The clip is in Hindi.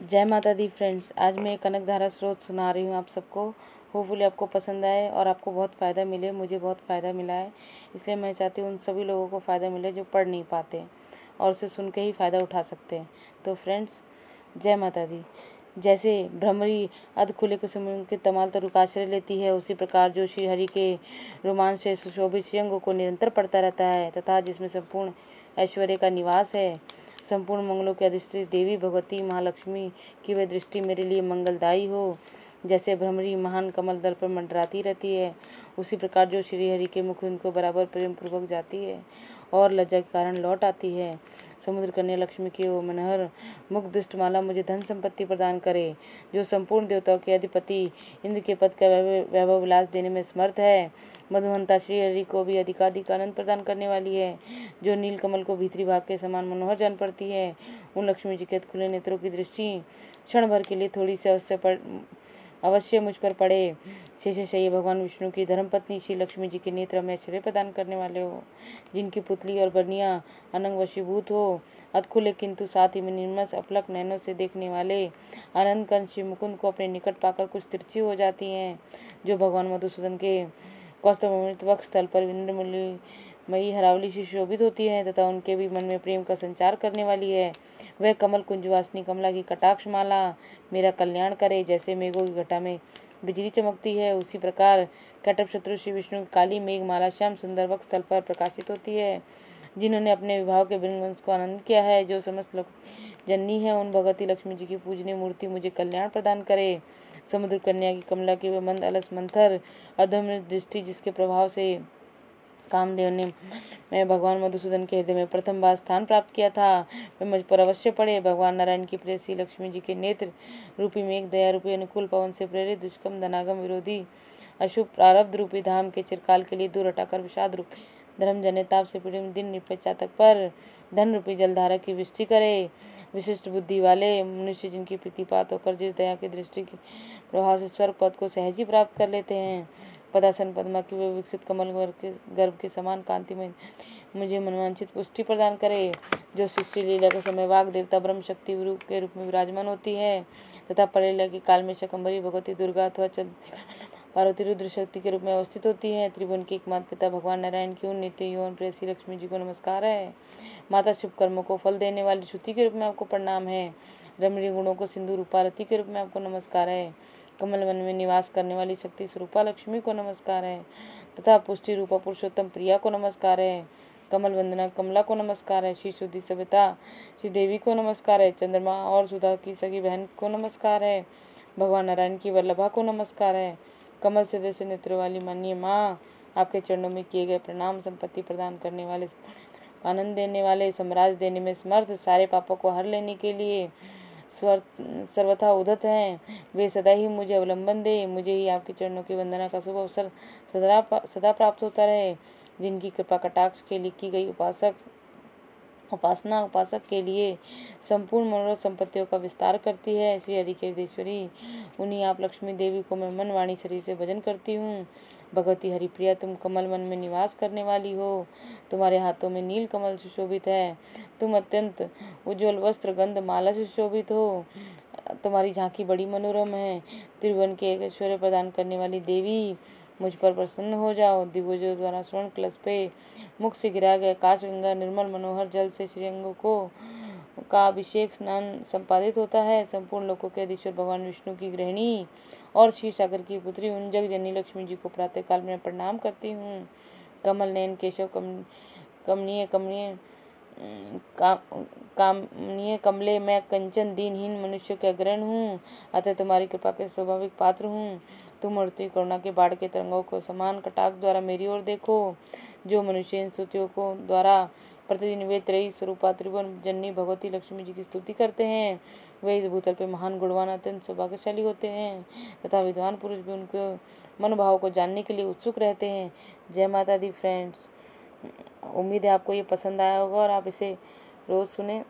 जय माता दी फ्रेंड्स। आज मैं कनक धारा स्रोत सुना रही हूँ आप सबको। होपफुली आपको पसंद आए और आपको बहुत फ़ायदा मिले। मुझे बहुत फ़ायदा मिला है, इसलिए मैं चाहती हूँ उन सभी लोगों को फ़ायदा मिले जो पढ़ नहीं पाते और उसे सुन के ही फ़ायदा उठा सकते हैं। तो फ्रेंड्स, जय माता दी। जैसे भ्रमरी अध खुले कुसुम के तमाल तरुक आश्रय लेती है, उसी प्रकार जो श्री हरि के रोमांच से सुशोभित श्रीअंगों को निरंतर पढ़ता रहता है तथा जिसमें संपूर्ण ऐश्वर्य का निवास है, संपूर्ण मंगलों की अधिष्ठित देवी भगवती महालक्ष्मी की वह दृष्टि मेरे लिए मंगलदायी हो। जैसे भ्रमरी महान कमल दल पर मंडराती रहती है, उसी प्रकार जो श्री हरि के मुख उनको बराबर प्रेम पूर्वक जाती है और लज्जा के कारण लौट आती है। समुद्र कन्या लक्ष्मी की वो मनोहर मुख दुष्ट माला मुझे धन संपत्ति प्रदान करे, जो संपूर्ण देवताओं के अधिपति इंद्र के पद का वैभव विलास देने में समर्थ है। मधुहंता श्री हरि को भी अधिकाधिक आनंद प्रदान करने वाली है, जो नील कमल को भीतरी भाग के समान मनोहर जान पड़ती है। उन लक्ष्मी जी के खुले नेत्रों की दृष्टि क्षण भर के लिए थोड़ी सी अवश्य मुझ पर पड़े। शेषशय्य भगवान विष्णु की धर्मपत्नी श्री लक्ष्मी जी के नेत्र में ऐश्वर्य प्रदान करने वाले हो, जिनकी पुतली और बनिया अनंग वशीभूत हो। अधखुले किंतु साथ ही में निर्मस अपलक नैनों से देखने वाले आनंद कंद श्री मुकुंद को अपने निकट पाकर कुछ तिरछी हो जाती हैं, जो भगवान मधुसूदन के कौस्तुभमणित वक्ष स्थल पर इंद्रमूली मई हरावली से शोभित होती है तथा उनके भी मन में प्रेम का संचार करने वाली है। वह कमल कुंजवासिनी कमला की कटाक्ष माला मेरा कल्याण करे। जैसे मेघों की घटा में बिजली चमकती है, उसी प्रकार कटप शत्रु श्री विष्णु की काली मेघ माला श्याम सुंदर वक्ष स्थल पर प्रकाशित होती है। जिन्होंने अपने विवाह के वंश को आनंद किया है, जो समस्त लोग जननी है, उन भगवती लक्ष्मी जी की पूजनीय मूर्ति मुझे कल्याण प्रदान करे। समुद्र कन्या की कमला की वह मंद अलस मंथर अधम दृष्टि, जिसके प्रभाव से कामदेव ने मैं भगवान मधुसूदन के हृदय में प्रथम बार स्थान प्राप्त किया था, वे मुझ पर अवश्य पड़े। भगवान नारायण की प्रेयसी लक्ष्मी जी के नेत्र रूपी मेघ दया रूपी अनुकूल पवन से प्रेरित दुष्कर्म धनागम विरोधी अशुभ प्रारब्ध रूपी धाम के चिरकाल के लिए दूर हटाकर विषाद रूप धर्म जन्यताप से पीड़ित दिन निपट चातक पर धन रूपी जलधारा की वृष्टि करे। विशिष्ट बुद्धि वाले मनुष्य जिनकी प्रीतिपात होकर जिस दया की दृष्टि के प्रभाव से स्वर्ग पद को सहज ही प्राप्त कर लेते हैं, पदासन पद्मा की वे विकसित कमल गर्भ के समान कांतिमय मुझे मनवांछित पुष्टि प्रदान करे। जो सृष्टि लीला के समय वाग देवता ब्रह्म शक्ति के रूप में विराजमान होती है तथा परलीला के काल में शकंभरी भगवती दुर्गा अथवा पार्वती रुद्र शक्ति के रूप में अवस्थित होती है। त्रिभुवन के एकमात्र पिता भगवान नारायण की उन नित्य यौन प्रेयसी लक्ष्मी जी को नमस्कार है। माता शुभ कर्मों को फल देने वाली श्रुति के रूप में आपको प्रणाम है। रमणीय गुणों को सिंधु रूपारती के रूप में आपको नमस्कार है। कमल वन में निवास करने वाली शक्ति स्वरूपा लक्ष्मी को नमस्कार है तथा पुष्टि रूपा पुरुषोत्तम प्रिया को नमस्कार है। कमल वंदना कमला को नमस्कार है। श्री शुद्धि सविता श्री देवी को नमस्कार है। चंद्रमा और सुधा की सगी बहन को नमस्कार है। भगवान नारायण की वल्लभा को नमस्कार है। कमल से जैसे नेत्र वाली माननीय माँ, आपके चरणों में किए गए प्रणाम। संपत्ति प्रदान करने वाले, आनंद देने वाले, साम्राज्य देने में समर्थ, सारे पापों को हर लेने के लिए सर्वथा उद्धत हैं, वे सदा ही मुझे अवलंबन दे। मुझे ही आपके चरणों की वंदना का शुभ अवसर सदा प्राप्त होता रहे। जिनकी कृपा कटाक्ष के लिए की गई उपासक के लिए संपूर्ण मनोरथ संपत्तियों का विस्तार करती है। श्री हरि के हृदयेश्वरी, उन्हीं आप लक्ष्मी देवी को मैं मन वाणी शरीर से भजन करती हूँ। भगवती हरिप्रिया, तुम कमल वन में निवास करने वाली हो। तुम्हारे हाथों में नील कमल सुशोभित है। तुम अत्यंत उज्ज्वल वस्त्र गंध माला सुशोभित हो। तुम्हारी झांकी बड़ी मनोरम है। त्रिभुवन के ऐश्वर्य प्रदान करने वाली देवी, मुझ पर प्रसन्न हो जाओ। दिग्गजों द्वारा स्वर्ण कलश पे मुख से गिरा गया काश गंगा निर्मल मनोहर जल से श्रीअंगों को का अभिषेक स्नान संपादित होता है। संपूर्ण लोकों के अधीश्वर भगवान विष्णु की गृहिणी और क्षीर सागर की पुत्री उन जग जननी लक्ष्मी जी को प्रातः काल में प्रणाम करती हूँ। कमल नयन केशव कमनीय कमले, मैं कंचन दीनहीन मनुष्य के अग्रण हूँ, अतः तुम्हारी कृपा के स्वाभाविक पात्र हूँ। तुम मूर्ति करुणा के बाढ़ के तरंगों को समान कटाक्ष द्वारा मेरी ओर देखो। जो मनुष्य इन स्तुतियों को द्वारा प्रतिदिन वे त्रयी स्वरूपा त्रिभुवन जननी भगवती लक्ष्मी जी की स्तुति करते हैं, वे इस भूतल पे महान गुणवान अत्यंत सौभाग्यशाली होते हैं तथा विद्वान पुरुष भी उनके मनोभाव को जानने के लिए उत्सुक रहते हैं। जय माता दी फ्रेंड्स। उम्मीद है आपको ये पसंद आया होगा और आप इसे रोज़ सुने।